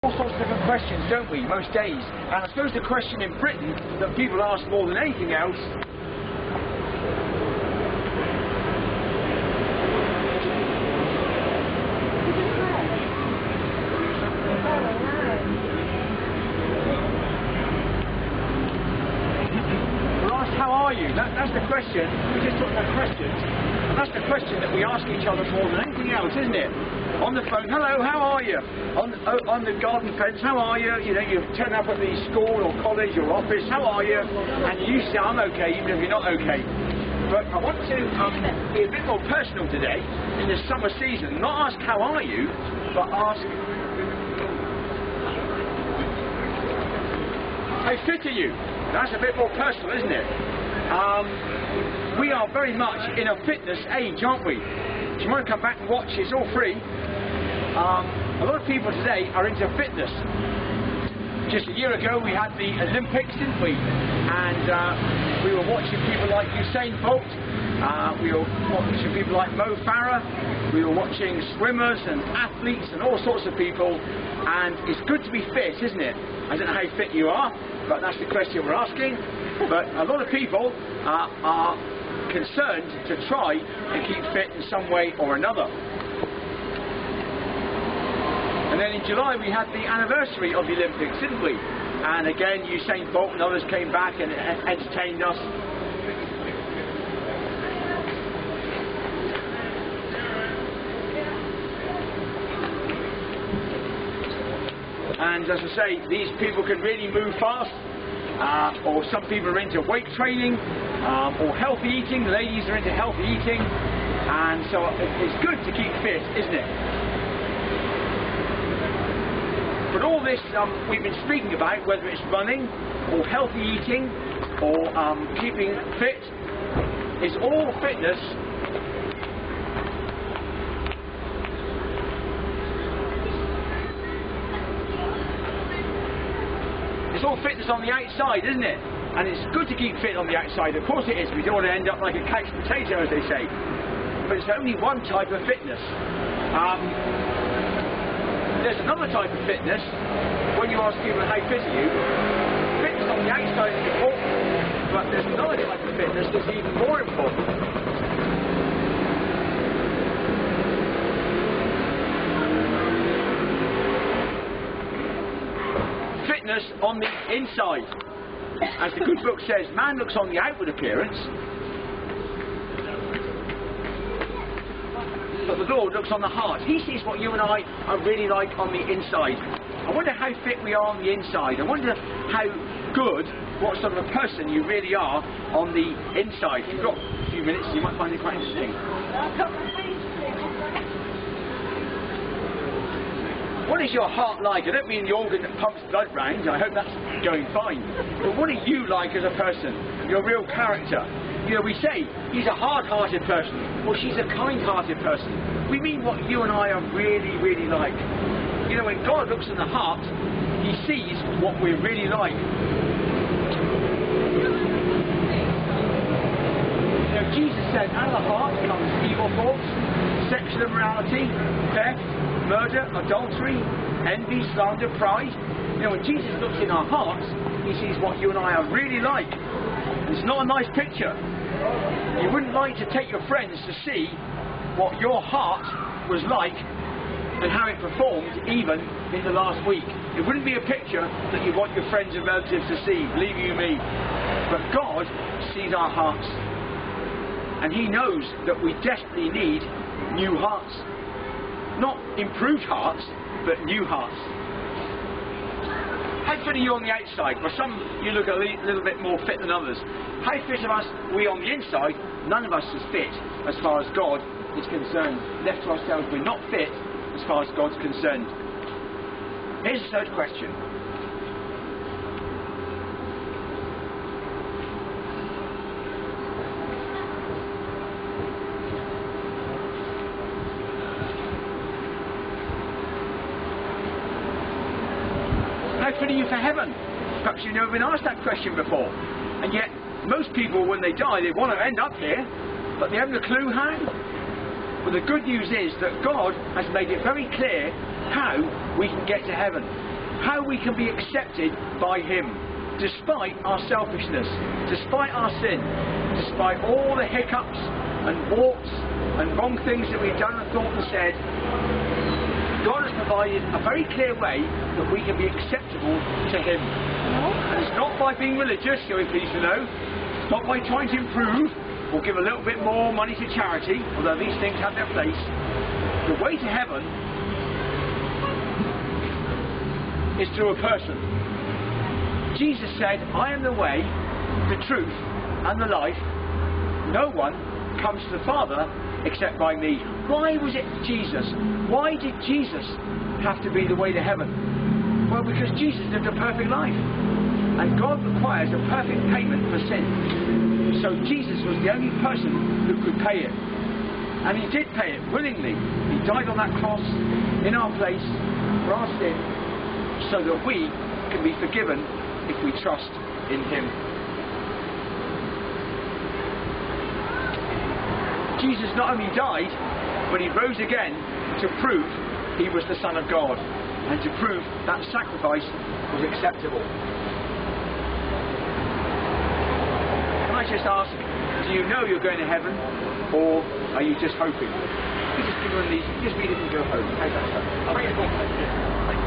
All sorts of different questions, don't we, most days? And I suppose the question in Britain that people ask more than anything else that's the question. We're just talking about questions. And that's the question that we ask each other more than anything else, isn't it? On the phone, hello, how are you? On the garden fence, how are you? You know, you turn up at the school or college or office, how are you? And you say, I'm okay, even if you're not okay. But I want to be a bit more personal today in the summer season. Not ask, how are you? But ask, how fit are you? That's a bit more personal, isn't it? We are very much in a fitness age, aren't we? If you want to come back and watch, it's all free. A lot of people today are into fitness. Just a year ago we had the Olympics, didn't we? And we were watching people like Usain Bolt, we were watching people like Mo Farah, we were watching swimmers and athletes and all sorts of people, and it's good to be fit, isn't it? I don't know how fit you are, but that's the question we're asking. But a lot of people are concerned to try and keep fit in some way or another. And then in July we had the anniversary of the Olympics, didn't we? And again Usain Bolt and others came back and entertained us. And as I say, these people can really move fast. Or some people are into weight training, or healthy eating. The ladies are into healthy eating, and so it's good to keep fit, isn't it? But all this we've been speaking about, whether it's running, or healthy eating, or keeping fit, is all fitness. It's all fitness on the outside, isn't it? And it's good to keep fit on the outside. Of course it is. We don't want to end up like a couch potato, as they say. But it's only one type of fitness. There's another type of fitness. When you ask people how fit are you, fitness on the outside is important, but there's another type of fitness that's even more important. Fitness on the inside. As the good book says, man looks on the outward appearance, but the Lord looks on the heart. He sees what you and I are really like on the inside. I wonder how fit we are on the inside. I wonder how good, what sort of a person you really are on the inside. If you've got a few minutes, you might find it quite interesting. What is your heart like? I don't mean the organ that pumps blood round, I hope that's going fine. But what are you like as a person? Your real character. You know, we say, he's a hard-hearted person, or she's a kind-hearted person. We mean what you and I are really, really like. You know, when God looks in the heart, he sees what we're really like. You know, Jesus said, out of the heart comes evil thoughts, sexual immorality, theft, murder, adultery, envy, slander, pride. You know, when Jesus looks in our hearts, he sees what you and I are really like. And it's not a nice picture. You wouldn't like to take your friends to see what your heart was like and how it performed even in the last week. It wouldn't be a picture that you want your friends and relatives to see, believe you me. But God sees our hearts. And he knows that we desperately need new hearts. Not improved hearts, but new hearts. How fit are you on the outside? Well, some you look a little bit more fit than others. How fit are we on the inside? None of us is fit as far as God is concerned. Left to ourselves, we're not fit as far as God's concerned. Here's the third question. How fit are you for heaven? Perhaps you've never been asked that question before. And yet, most people, when they die, they want to end up here, but they haven't a clue how. But the good news is that God has made it very clear how we can get to heaven, how we can be accepted by Him, despite our selfishness, despite our sin, despite all the hiccups and warts and wrong things that we've done and thought and said. God has provided a very clear way that we can be acceptable to Him. And it's not by being religious, you'll be pleased to know. It's not by trying to improve or give a little bit more money to charity, although these things have their place. The way to heaven is through a person. Jesus said, I am the way, the truth, and the life. No one comes to the Father except by me. Why was it Jesus? Why did Jesus have to be the way to heaven? Well, because Jesus lived a perfect life. And God requires a perfect payment for sin. So Jesus was the only person who could pay it. And He did pay it willingly. He died on that cross in our place for our sin, so that we can be forgiven if we trust in Him. Jesus not only died, but He rose again to prove He was the Son of God, and to prove that sacrifice was acceptable. Can I just ask, do you know you're going to heaven, or are you just hoping? You just give one of these, just read it and go home. How's that sound?